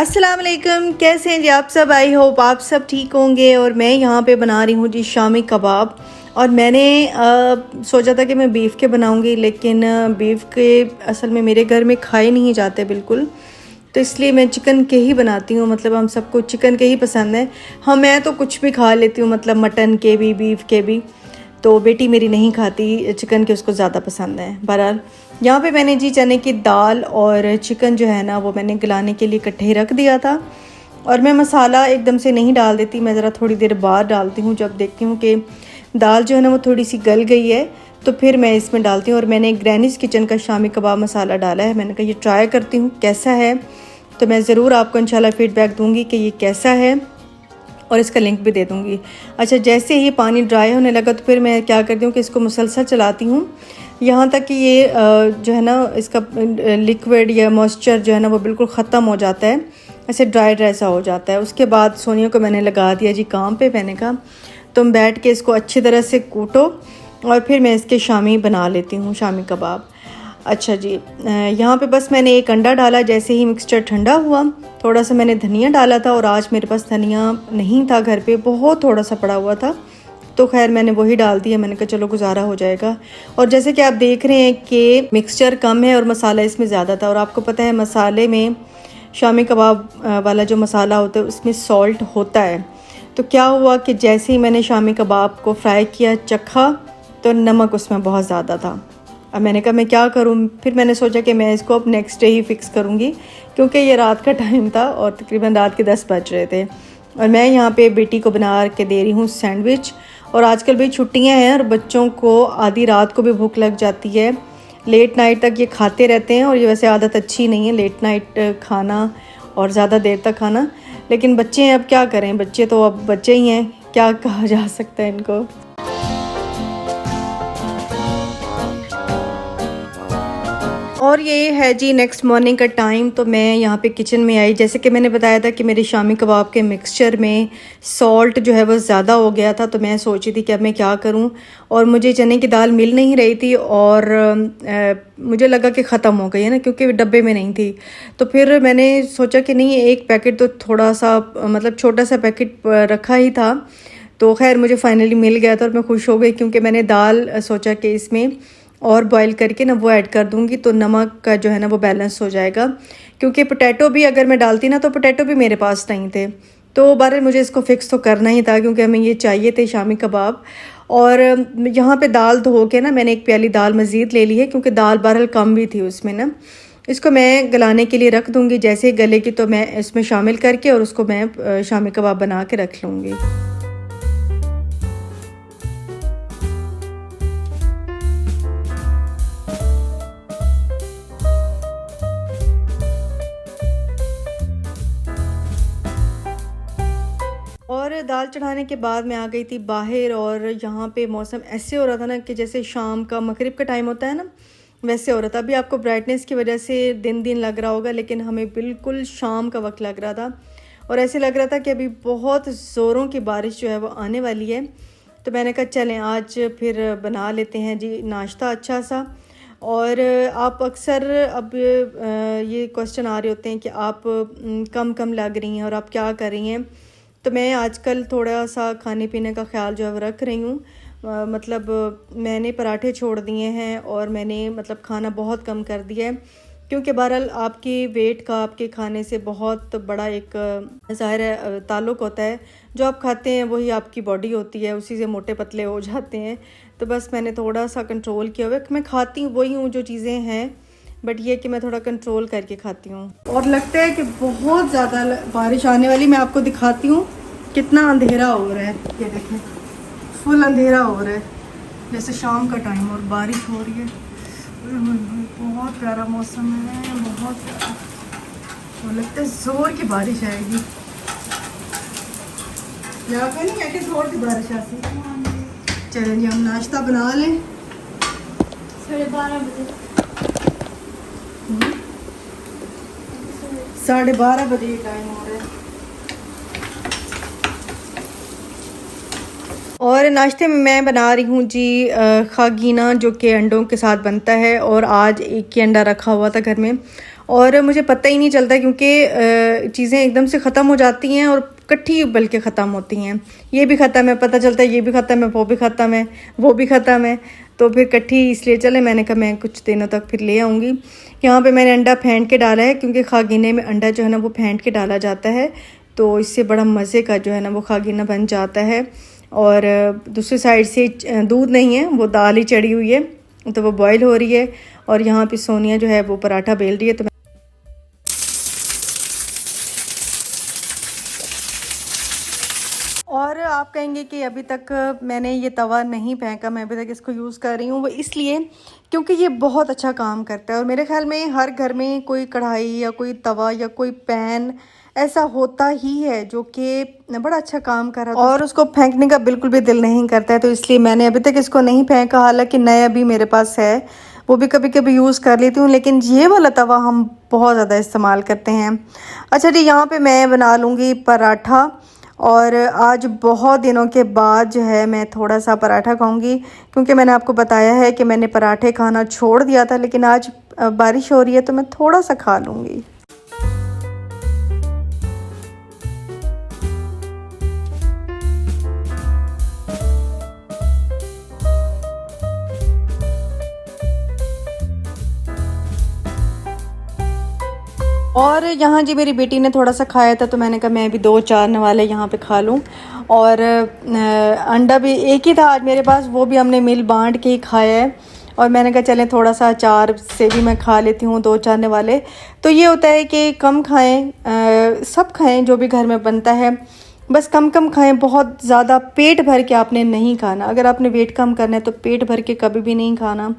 अस्सलाम वालेकुम, कैसे हैं जी आप सब। आई होप आप सब ठीक होंगे। और मैं यहाँ पे बना रही हूँ जी शामी कबाब। और मैंने सोचा था कि मैं बीफ़ के बनाऊँगी, लेकिन बीफ़ के असल में मेरे घर में खाए नहीं जाते बिल्कुल, तो इसलिए मैं चिकन के ही बनाती हूँ। मतलब हम सबको चिकन के ही पसंद है। हाँ, मैं तो कुछ भी खा लेती हूँ, मतलब मटन के भी बीफ़ के भी। तो बेटी मेरी नहीं खाती चिकन के, उसको ज़्यादा पसंद है। बहरहाल यहाँ पे मैंने जी चने की दाल और चिकन जो है ना वो मैंने गलाने के लिए इकट्ठे रख दिया था। और मैं मसाला एकदम से नहीं डाल देती, मैं ज़रा थोड़ी देर बाद डालती हूँ। जब देखती हूँ कि दाल जो है ना वो थोड़ी सी गल गई है तो फिर मैं इसमें डालती हूँ। और मैंने ग्रैनीज़ किचन का शामी कबाब मसाला डाला है। मैंने कहा ये ट्राई करती हूँ कैसा है, तो मैं ज़रूर आपको इंशाल्लाह फ़ीडबैक दूँगी कि ये कैसा है, और इसका लिंक भी दे दूँगी। अच्छा, जैसे ही पानी ड्राई होने लगा तो फिर मैं क्या करती हूँ कि इसको मुसलसल चलाती हूँ यहाँ तक कि ये जो है ना इसका लिक्विड या मॉइस्चर जो है ना वो बिल्कुल ख़त्म हो जाता है, ऐसे ड्राई सा हो जाता है। उसके बाद सोनिया को मैंने लगा दिया जी काम पे। मैंने कहा तुम बैठ के इसको अच्छी तरह से कूटो और फिर मैं इसके शामी बना लेती हूँ, शामी कबाब। अच्छा जी, यहाँ पे बस मैंने एक अंडा डाला। जैसे ही मिक्सचर ठंडा हुआ थोड़ा सा मैंने धनिया डाला था, और आज मेरे पास धनिया नहीं था घर पे, बहुत थोड़ा सा पड़ा हुआ था, तो खैर मैंने वही डाल दिया। मैंने कहा चलो गुजारा हो जाएगा। और जैसे कि आप देख रहे हैं कि मिक्सचर कम है और मसाला इसमें ज़्यादा था। और आपको पता है मसाले में शामी कबाब वाला जो मसाला होता है उसमें सॉल्ट होता है। तो क्या हुआ कि जैसे ही मैंने शामी कबाब को फ्राई किया, चखा, तो नमक उसमें बहुत ज़्यादा था। अब मैंने कहा मैं क्या करूं, फिर मैंने सोचा कि मैं इसको अब नेक्स्ट डे ही फ़िक्स करूंगी, क्योंकि ये रात का टाइम था और तकरीबन रात के 10 बज रहे थे। और मैं यहाँ पे बेटी को बना के दे रही हूँ सैंडविच। और आजकल भाई छुट्टियाँ हैं और बच्चों को आधी रात को भी भूख लग जाती है, लेट नाइट तक ये खाते रहते हैं। और ये वैसे आदत अच्छी नहीं है लेट नाइट खाना और ज़्यादा देर तक खाना, लेकिन बच्चे हैं, अब क्या करें, बच्चे तो अब बच्चे ही हैं, क्या कहा जा सकता है इनको। और ये है जी नेक्स्ट मॉर्निंग का टाइम। तो मैं यहाँ पे किचन में आई। जैसे कि मैंने बताया था कि मेरे शामी कबाब के मिक्सचर में सॉल्ट जो है वो ज़्यादा हो गया था, तो मैं सोची थी कि अब मैं क्या करूँ। और मुझे चने की दाल मिल नहीं रही थी, और मुझे लगा कि ख़त्म हो गई है ना, क्योंकि डब्बे में नहीं थी। तो फिर मैंने सोचा कि नहीं, एक पैकेट तो थोड़ा सा मतलब छोटा सा पैकेट रखा ही था। तो खैर मुझे फाइनली मिल गया था और मैं खुश हो गई, क्योंकि मैंने दाल सोचा कि इसमें और बॉईल करके ना वो ऐड कर दूंगी, तो नमक का जो है ना वो बैलेंस हो जाएगा। क्योंकि पोटैटो भी अगर मैं डालती ना तो पोटैटो भी मेरे पास नहीं थे, तो बहरहाल मुझे इसको फिक्स तो करना ही था, क्योंकि हमें ये चाहिए थे शामी कबाब। और यहाँ पे दाल धो के ना मैंने एक प्याली दाल मज़ीद ले ली है, क्योंकि दाल बहरहाल कम भी थी उसमें ना। इसको मैं गलाने के लिए रख दूँगी। जैसे ही गलेगी तो मैं इसमें शामिल करके और उसको मैं शामी कबाब बना के रख लूँगी। और दाल चढ़ाने के बाद मैं आ गई थी बाहर। और यहाँ पे मौसम ऐसे हो रहा था ना कि जैसे शाम का मगरिब का टाइम होता है ना, वैसे हो रहा था। अभी आपको ब्राइटनेस की वजह से दिन दिन लग रहा होगा, लेकिन हमें बिल्कुल शाम का वक्त लग रहा था। और ऐसे लग रहा था कि अभी बहुत ज़ोरों की बारिश जो है वो आने वाली है। तो मैंने कहा चलें आज फिर बना लेते हैं जी नाश्ता अच्छा सा। और आप अक्सर अब ये क्वेश्चन आ रहे होते हैं कि आप कम कम लग रही हैं और आप क्या कर रही हैं। तो मैं आजकल थोड़ा सा खाने पीने का ख्याल जो है वो रख रही हूँ। मतलब मैंने पराठे छोड़ दिए हैं और मैंने मतलब खाना बहुत कम कर दिया है, क्योंकि बहरहाल आपकी वेट का आपके खाने से बहुत बड़ा एक ज़ाहिर है ताल्लुक़ होता है। जो आप खाते हैं वही आपकी बॉडी होती है, उसी से मोटे पतले हो जाते हैं। तो बस मैंने थोड़ा सा कंट्रोल किया हुआ है। मैं खाती हूँ वही हूँ जो चीज़ें हैं, बट ये कि मैं थोड़ा कंट्रोल करके खाती हूँ। और लगता है कि बहुत ज़्यादा बारिश आने वाली। मैं आपको दिखाती हूँ कितना अंधेरा हो रहा है, ये देखें फुल अंधेरा हो रहा है जैसे शाम का टाइम, और बारिश हो रही है। बहुत प्यारा मौसम है, बहुत प्यारा। तो लगता है ज़ोर की बारिश आएगी। नहीं है कि ज़ोर की बारिश आती। चलें जी हम नाश्ता बना लें। 12:30 बजे 12:30 बजे टाइम हो रहा है। और नाश्ते में मैं बना रही हूँ जी खागीना, जो कि अंडों के साथ बनता है। और आज एक ही अंडा रखा हुआ था घर में और मुझे पता ही नहीं चलता क्योंकि चीज़ें एकदम से ख़त्म हो जाती हैं और इकट्ठी बल्कि ख़त्म होती हैं। ये भी ख़त्म है, पता चलता है ये भी ख़त्म है, वो भी ख़त्म है, वो भी ख़त्म है, तो फिर इकट्ठी इसलिए चले। मैंने कहा मैं कुछ दिनों तक फिर ले आऊँगी। यहाँ पे मैंने अंडा फेंट के डाला है क्योंकि खागीने में अंडा जो है ना वो फेंट के डाला जाता है, तो इससे बड़ा मज़े का जो है ना वो खागीना बन जाता है। और दूसरी साइड से दूध नहीं है, वो दाल ही चढ़ी हुई है, तो वो बॉईल हो रही है। और यहाँ पे सोनिया जो है वो पराठा बेल रही है। तो और आप कहेंगे कि अभी तक मैंने ये तवा नहीं फेंका, मैं अभी तक इसको यूज़ कर रही हूँ, वो इसलिए क्योंकि ये बहुत अच्छा काम करता है। और मेरे ख्याल में हर घर में कोई कढ़ाई या कोई तवा या कोई पैन ऐसा होता ही है जो कि बड़ा अच्छा काम कर रहा है और उसको फेंकने का बिल्कुल भी दिल नहीं करता है। तो इसलिए मैंने अभी तक इसको नहीं फेंका। हालांकि नया भी मेरे पास है, वो भी कभी कभी यूज़ कर लेती हूँ, लेकिन ये वाला तवा हम बहुत ज़्यादा इस्तेमाल करते हैं। अच्छा जी, यहाँ पे मैं बना लूँगी पराठा। और आज बहुत दिनों के बाद जो है मैं थोड़ा सा पराठा खाऊंगी, क्योंकि मैंने आपको बताया है कि मैंने पराठे खाना छोड़ दिया था, लेकिन आज बारिश हो रही है तो मैं थोड़ा सा खा लूँगी। और यहाँ जी मेरी बेटी ने थोड़ा सा खाया था, तो मैंने कहा मैं भी 2-4 नवाले यहाँ पे खा लूँ। और अंडा भी एक ही था आज मेरे पास, वो भी हमने मिल बांट के ही खाया है। और मैंने कहा चलें थोड़ा सा अचार से भी मैं खा लेती हूँ 2-4 नवाले। तो ये होता है कि कम खाएं, सब खाएं जो भी घर में बनता है, बस कम कम खाएं। बहुत ज़्यादा पेट भर के आपने नहीं खाना। अगर आपने वेट कम करना है तो पेट भर के कभी भी नहीं खाना।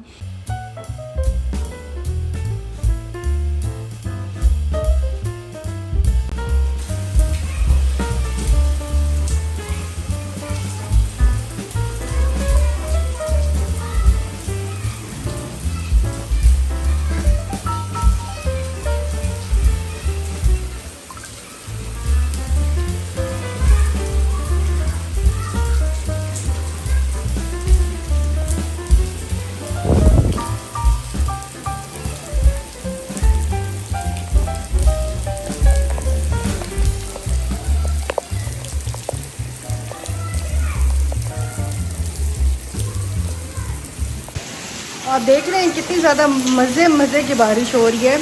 आप देख रहे हैं कितनी ज़्यादा मज़े की बारिश हो रही है,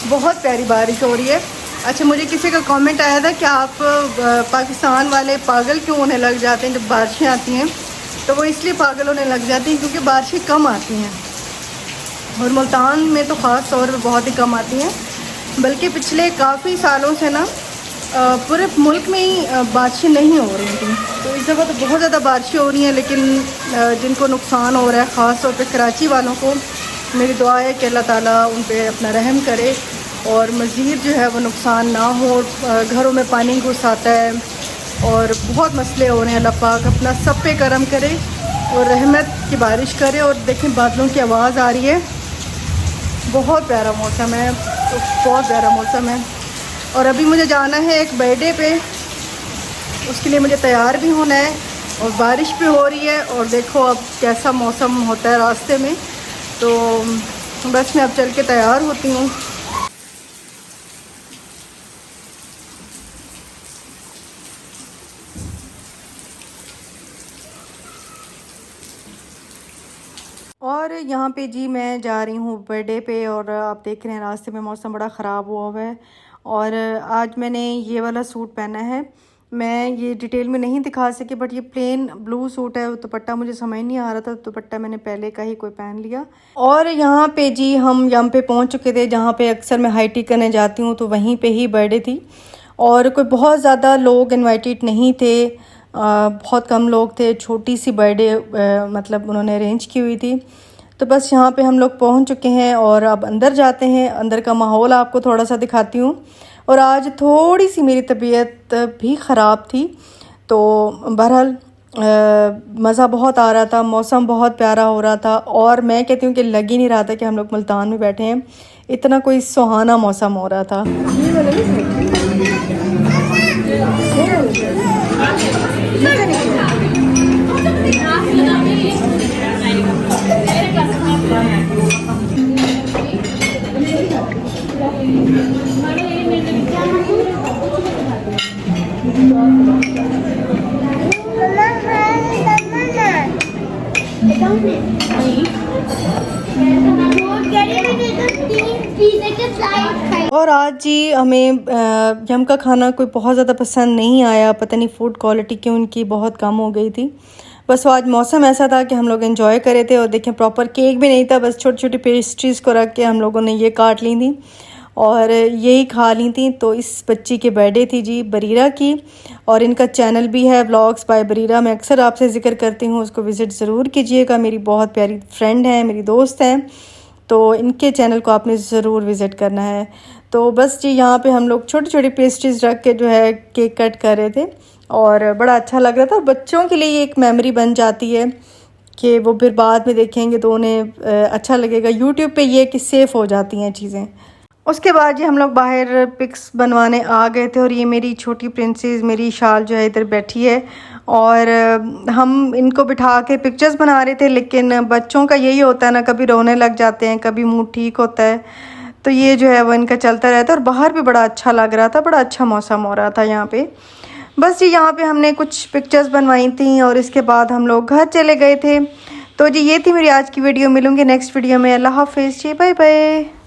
बहुत प्यारी बारिश हो रही है। अच्छा, मुझे किसी का कमेंट आया था कि आप पाकिस्तान वाले पागल क्यों होने लग जाते हैं जब बारिशें आती हैं। तो वो इसलिए पागल होने लग जाती हैं क्योंकि बारिशें कम आती हैं, और मुल्तान में तो ख़ास तौर पर बहुत ही कम आती हैं। बल्कि पिछले काफ़ी सालों से ना पूरे मुल्क में ही बारिशें नहीं हो रही थी। तो इस दफ़ा तो बहुत ज़्यादा बारिशें हो रही हैं, लेकिन जिनको नुकसान हो रहा है, ख़ास तौर पे कराची वालों को, मेरी दुआ है कि अल्लाह ताला उन पे अपना रहम करे और मज़ीद जो है वो नुकसान ना हो। घरों में पानी घुस आता है और बहुत मसले हो रहे हैं। अल्लाह पाक अपना सब पे करम करे और रहमत की बारिश करे। और देखें बादलों की आवाज़ आ रही है, बहुत प्यारा मौसम है, तो बहुत प्यारा मौसम है। और अभी मुझे जाना है एक बर्थडे पे, उसके लिए मुझे तैयार भी होना है और बारिश भी हो रही है। और देखो अब कैसा मौसम होता है रास्ते में, तो बस मैं अब चल के तैयार होती हूँ। और यहाँ पे जी मैं जा रही हूँ बर्थडे पे, और आप देख रहे हैं रास्ते में मौसम बड़ा ख़राब हुआ है। और आज मैंने ये वाला सूट पहना है, मैं ये डिटेल में नहीं दिखा सकी, बट ये प्लेन ब्लू सूट है। दुपट्टा मुझे समझ नहीं आ रहा था, दुपट्टा मैंने पहले का ही कोई पहन लिया। और यहाँ पे जी हम यहाँ पे पहुँच चुके थे जहाँ पे अक्सर मैं हाई टी करने जाती हूँ, तो वहीं पे ही बर्थडे थी। और कोई बहुत ज़्यादा लोग इन्वाइटेड नहीं थे, बहुत कम लोग थे, छोटी सी बर्थडे मतलब उन्होंने अरेंज की हुई थी। तो बस यहाँ पे हम लोग पहुँच चुके हैं और अब अंदर जाते हैं। अंदर का माहौल आपको थोड़ा सा दिखाती हूँ। और आज थोड़ी सी मेरी तबीयत भी ख़राब थी, तो बहरहाल मज़ा बहुत आ रहा था, मौसम बहुत प्यारा हो रहा था। और मैं कहती हूँ कि लग ही नहीं रहा था कि हम लोग मुल्तान में बैठे हैं, इतना कोई सुहाना मौसम हो रहा था। और आज जी हमें यम का खाना कोई बहुत ज़्यादा पसंद नहीं आया, पता नहीं फूड क्वालिटी क्यों उनकी बहुत कम हो गई थी। बस आज मौसम ऐसा था कि हम लोग एंजॉय करे थे और देखें प्रॉपर केक भी नहीं था, बस छोटी छोटी पेस्ट्रीज़ को रख के हम लोगों ने ये काट ली थी और यही खा ली थी। तो इस बच्ची की बर्थडे थी जी, बरीरा की, और इनका चैनल भी है व्लॉग्स बाय बरीरा, मैं अक्सर आपसे ज़िक्र करती हूँ, उसको विज़िट ज़रूर कीजिएगा। मेरी बहुत प्यारी फ्रेंड है, मेरी दोस्त हैं, तो इनके चैनल को आपने ज़रूर विज़िट करना है। तो बस जी यहाँ पे हम लोग छोटी छोटी पेस्ट्रीज़ रख के जो है केक कट कर रहे थे और बड़ा अच्छा लग रहा था। बच्चों के लिए ये एक मेमोरी बन जाती है कि वो फिर बाद में देखेंगे तो उन्हें अच्छा लगेगा। यूट्यूब पे ये कि सेफ़ हो जाती हैं चीज़ें। उसके बाद जी हम लोग बाहर पिक्स बनवाने आ गए थे और ये मेरी छोटी प्रिंसेस, मेरी शाल जो है इधर बैठी है और हम इनको बिठा के पिक्चर्स बना रहे थे। लेकिन बच्चों का यही होता है ना, कभी रोने लग जाते हैं, कभी मूड ठीक होता है, तो ये जो है वो इनका चलता रहता है। और बाहर भी बड़ा अच्छा लग रहा था, बड़ा अच्छा मौसम हो रहा था यहाँ पे। बस जी यहाँ पे हमने कुछ पिक्चर्स बनवाई थी और इसके बाद हम लोग घर चले गए थे। तो जी ये थी मेरी आज की वीडियो। मिलूँगी नेक्स्ट वीडियो में। अल्लाह हाफिज़ जी, बाय बाय।